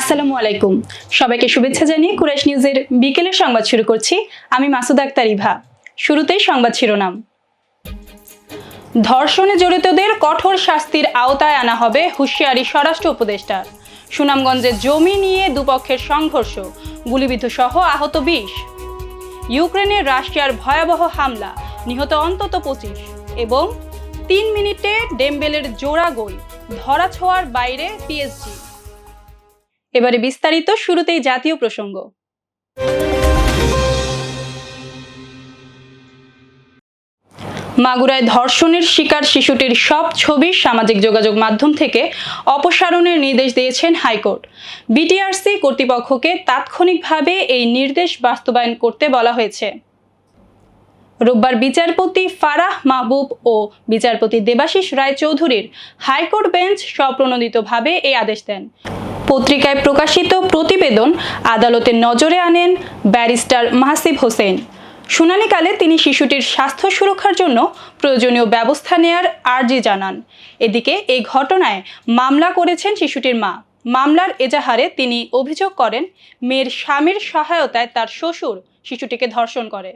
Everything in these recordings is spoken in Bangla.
আসসালামু আলাইকুম। সবাইকে শুভেচ্ছা জানিয়ে কুরাইশ নিউজের বিকেলের সংবাদ শুরু করছি। আমি মাসুদ আক্তার ইভা। শুরুতেই সংবাদ শিরোনাম। ধর্ষণে জড়িতদের কঠোর শাস্তির আওতায় আনা হবে হুঁশিয়ারি স্বরাষ্ট্র উপদেষ্টার। সুনামগঞ্জে জমি নিয়ে দুপক্ষের সংঘর্ষ, গুলিবিদ্ধ সহ আহত 20। ইউক্রেনে রাশিয়ার ভয়াবহ হামলা, নিহত অন্তত 25। এবং 3 মিনিটে ডেম্বেলের জোড়া গোল, ধরাছোঁয়ার বাইরে পিএসজি। এবারে বিস্তারিত। শুরুতেই জাতীয় প্রসঙ্গ। মাগুরায় ধর্ষণের শিকার শিশুটির সব ছবি সামাজিক যোগাযোগ মাধ্যম থেকে অপসারণের নির্দেশ দিয়েছেন হাইকোর্ট। বিটিআরসি কর্তৃপক্ষকে তাৎক্ষণিকভাবে এই নির্দেশ বাস্তবায়ন করতে বলা হয়েছে। রোববার বিচারপতি ফারাহ মাহবুব ও বিচারপতি দেবাশিস রায়চৌধুরীর হাইকোর্ট বেঞ্চ স্বপ্রণোদিতভাবে এই আদেশ দেন। পত্রিকায় প্রকাশিত প্রতিবেদন আদালতের নজরে আনেন ব্যারিস্টার মাহসিব হোসেন। শুনানিকালে তিনি শিশুটির স্বাস্থ্য সুরক্ষার জন্য প্রয়োজনীয় ব্যবস্থা নেয়ার আর্জি জানান। এদিকে এই ঘটনায় মামলা করেছেন শিশুটির মা। মামলার এজাহারে তিনি অভিযোগ করেন, মেয়ের স্বামীর সহায়তায় তার শ্বশুর শিশুটিকে ধর্ষণ করে।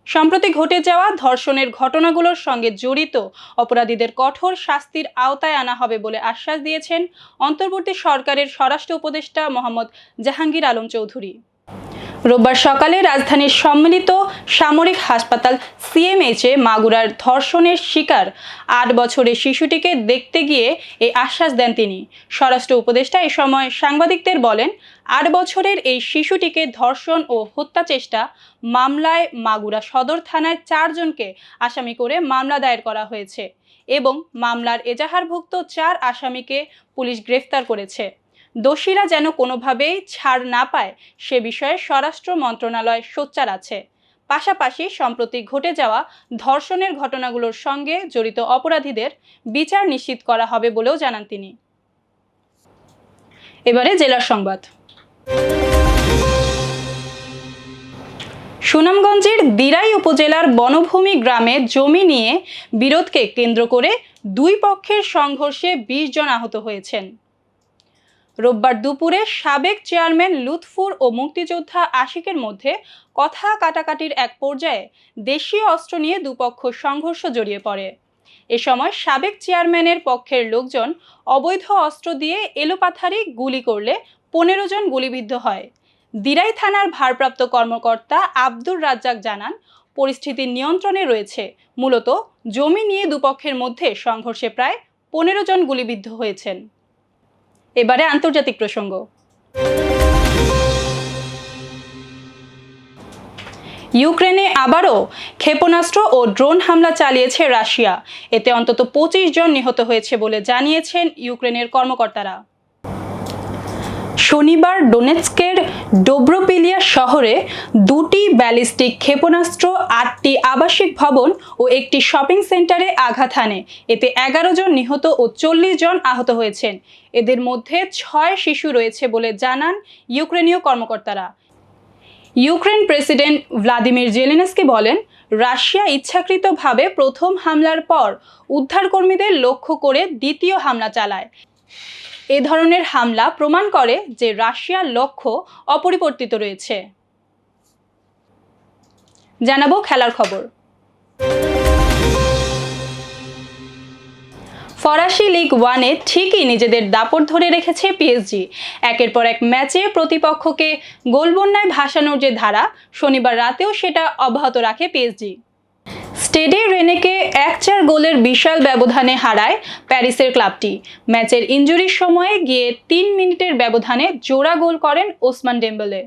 সম্প্রতি ঘটে যাওয়া ধর্ষণের ঘটনাগুলোর সঙ্গে জড়িত অপরাধীদের কঠোর শাস্তির আওতায় আনা হবে বলে আশ্বাস দিয়েছেন অন্তর্বর্তী সরকারের স্বরাষ্ট্র উপদেষ্টা মোহাম্মদ জাহাঙ্গীর আলম চৌধুরী। রোববার সকালে রাজধানীর সম্মিলিত সামরিক হাসপাতাল সিএমএইচে মাগুরার ধর্ষণের শিকার 8 বছরের শিশুটিকে দেখতে গিয়ে এই আশ্বাস দেন তিনি। স্বরাষ্ট্র উপদেষ্টা এ সময় সাংবাদিকদের বলেন, 8 বছরের এই শিশুটিকে ধর্ষণ ও হত্যা চেষ্টা মামলায় মাগুরা সদর থানায় 4 জনকে আসামি করে মামলা দায়ের করা হয়েছে এবং মামলার এজাহারভুক্ত 4 আসামিকে পুলিশ গ্রেফতার করেছে। দোষীরা যেন কোনোভাবেই ছাড় না পায় সে বিষয়ে স্বরাষ্ট্র মন্ত্রণালয় সোচ্চার আছে। পাশাপাশি সম্প্রতি ঘটে যাওয়া ধর্ষণের ঘটনাগুলোর সঙ্গে জড়িত অপরাধীদের বিচার নিশ্চিত করা হবে বলেও জানান তিনি। এবারে জেলার সংবাদ। সুনামগঞ্জের দিরাই উপজেলার বনভূমি গ্রামে জমি নিয়ে বিরোধকে কেন্দ্র করে দুই পক্ষের সংঘর্ষে 20 জন আহত হয়েছেন। রোববার দুপুরে সাবেক চেয়ারম্যান লুৎফুর ও মুক্তিযোদ্ধা আশিকের মধ্যে কথা কাটাকাটির এক পর্যায়ে দেশীয় অস্ত্র নিয়ে দুপক্ষ সংঘর্ষ জড়িয়ে পড়ে। এ সময় সাবেক চেয়ারম্যানের পক্ষের লোকজন অবৈধ অস্ত্র দিয়ে এলোপাথারি গুলি করলে 15 জন গুলিবিদ্ধ হয়। দিরাই থানার ভারপ্রাপ্ত কর্মকর্তা আব্দুর রাজ্জাক জানান, পরিস্থিতি নিয়ন্ত্রণে রয়েছে। মূলত জমি নিয়ে দুপক্ষের মধ্যে সংঘর্ষে প্রায় 15 জন গুলিবিদ্ধ হয়েছেন। এবারে আন্তর্জাতিক প্রসঙ্গ। ইউক্রেনে আবারও ক্ষেপণাস্ত্র ও ড্রোন হামলা চালিয়েছে রাশিয়া। এতে অন্তত 25 জন নিহত হয়েছে বলে জানিয়েছেন ইউক্রেনের কর্মকর্তারা। শনিবার ডোনেৎস্কের ডোব্রোপিলিয়া শহরে 2টি ব্যালিস্টিক ক্ষেপণাস্ত্র 8টি আবাসিক ভবন ও একটি শপিং সেন্টারে আঘাত হানে। এতে 11 জন নিহত ও 40 জন আহত হয়েছেন। এদের মধ্যে 6 শিশু রয়েছে বলে জানান ইউক্রেনীয় কর্মকর্তারা। ইউক্রেন প্রেসিডেন্ট ভ্লাদিমির জেলেনস্কি বলেন, রাশিয়া ইচ্ছাকৃতভাবে প্রথম হামলার পর উদ্ধারকর্মীদের লক্ষ্য করে দ্বিতীয় হামলা চালায়। এ ধরনের হামলা প্রমাণ করে যে রাশিয়ার লক্ষ্য অপরিবর্তিত রয়েছে। জানাবো খেলার খবর। ফরাসি লিগ 1-এ ঠিকই নিজেদের দাপট ধরে রেখেছে পিএসজি। একের পর এক ম্যাচে প্রতিপক্ষকে গোলবন্যায় ভাসানোর যে ধারা, শনিবার রাতেও সেটা অব্যাহত রাখে পিএসজি। স্টেডে রেনেকে 1-4 গোলের বিশাল ব্যবধানে হারায় প্যারিসের ক্লাবটি। ম্যাচের ইনজুরির সময়ে গিয়ে 3 মিনিটের ব্যবধানে জোড়া গোল করেন ওসমান ডেম্বেলে।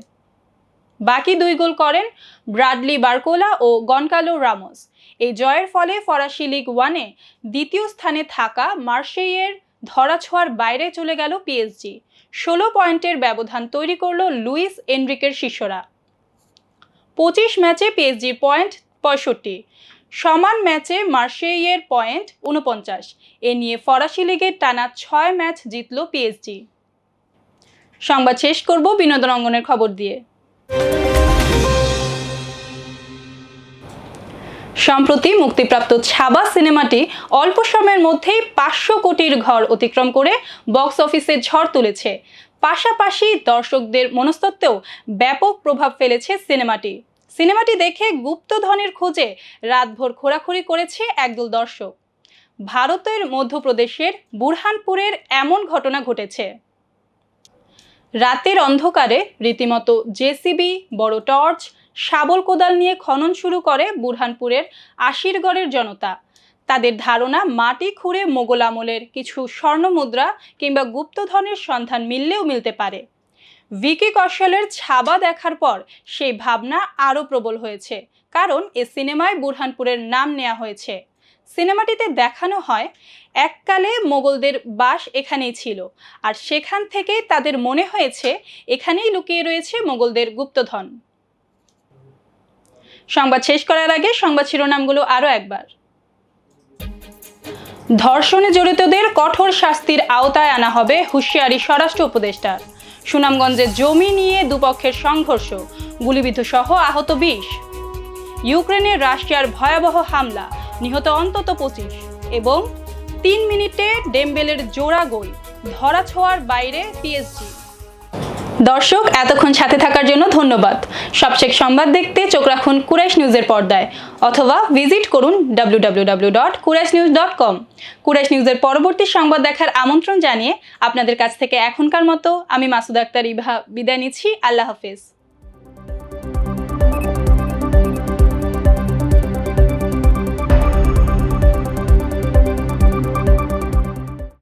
বাকি 2 গোল করেন ব্রাডলি বারকোলা ও গনকালো রামোস। এই জয়ের ফলে ফরাসি লিগ 1-এ দ্বিতীয় স্থানে থাকা মার্শেইয়ের ধরাছোঁয়ার বাইরে চলে গেল পিএসজি। 16 পয়েন্টের ব্যবধান তৈরি করল লুইস এনরিকের শিষ্যরা। 25 ম্যাচে পিএসজির পয়েন্ট 65, সমান ম্যাচে মার্শেইয়ের পয়েন্ট 49। এ নিয়ে ফরাসি লিগের টানা 6 ম্যাচ জিতল পিএসজি। সংবাদ শেষ করব বিনোদন অঙ্গনের খবর দিয়ে। সম্প্রতি মুক্তিপ্রাপ্ত ছাবা সিনেমাটি অল্প সময়ের মধ্যেই 500 কোটির ঘর অতিক্রম করে বক্স অফিসে ঝড় তুলেছে। পাশাপাশি দর্শকদের মনস্তত্ত্বেও ব্যাপক প্রভাব ফেলেছে সিনেমাটি দেখে গুপ্তধনের খোঁজে রাতভর ঘোরাঘুরি করেছে একদল দর্শক। ভারতের মধ্যপ্রদেশের বুরহানপুরের এমন ঘটনা ঘটেছে। রাতের অন্ধকারে রীতিমতো জেসিবি, বড় টর্চ, শাবল কোদাল নিয়ে খনন শুরু করে বুরহানপুরের আশিরগড়ের জনতা। তাদের ধারণা, মাটি খুঁড়ে মোগল আমলের কিছু স্বর্ণমুদ্রা কিংবা গুপ্তধনের সন্ধান মিলতে পারে। ভিকি কৌশলের ছাবা দেখার পর সেই ভাবনা আরও প্রবল হয়েছে, কারণ এ সিনেমায় বুরহানপুরের নাম নেওয়া হয়েছে। সিনেমাটিতে দেখানো হয় এককালে মোগলদের বাস এখানেই ছিল, আর সেখান থেকেই তাদের মনে হয়েছে এখানেই লুকিয়ে রয়েছে মোগলদের গুপ্তধন। সংবাদ শেষ করার আগে সংবাদ শিরোনামগুলো আরও একবার। ধর্ষণে জড়িতদের কঠোর শাস্তির আওতায় আনা হবে, হুঁশিয়ারি স্বরাষ্ট্র উপদেষ্টার। সুনামগঞ্জে জমি নিয়ে দুপক্ষের সংঘর্ষ, গুলিবিদ্ধ সহ আহত 20। ইউক্রেনে রাশিয়ার ভয়াবহ হামলা, নিহত অন্তত 25। এবং 3 মিনিটে ডেম্বেলের জোড়া গোল, ধরাছোঁয়ার বাইরে পিএসজি। দর্শক, এতক্ষণ সাথে থাকার জন্য ধন্যবাদ। সবশেষ সংবাদ দেখতে চোখ রাখুন কুরাইশ নিউজের পর্দায়, অথবা ভিজিট করুন www.kuraishnews.com। কুরাইশ নিউজের পরবর্তী সংবাদ দেখার আমন্ত্রণ জানিয়ে আপনাদের কাছ থেকে এখনকার মতো আমি মাসুদা আক্তার ইভা বিদায় নিচ্ছি। আল্লাহ হাফেজ।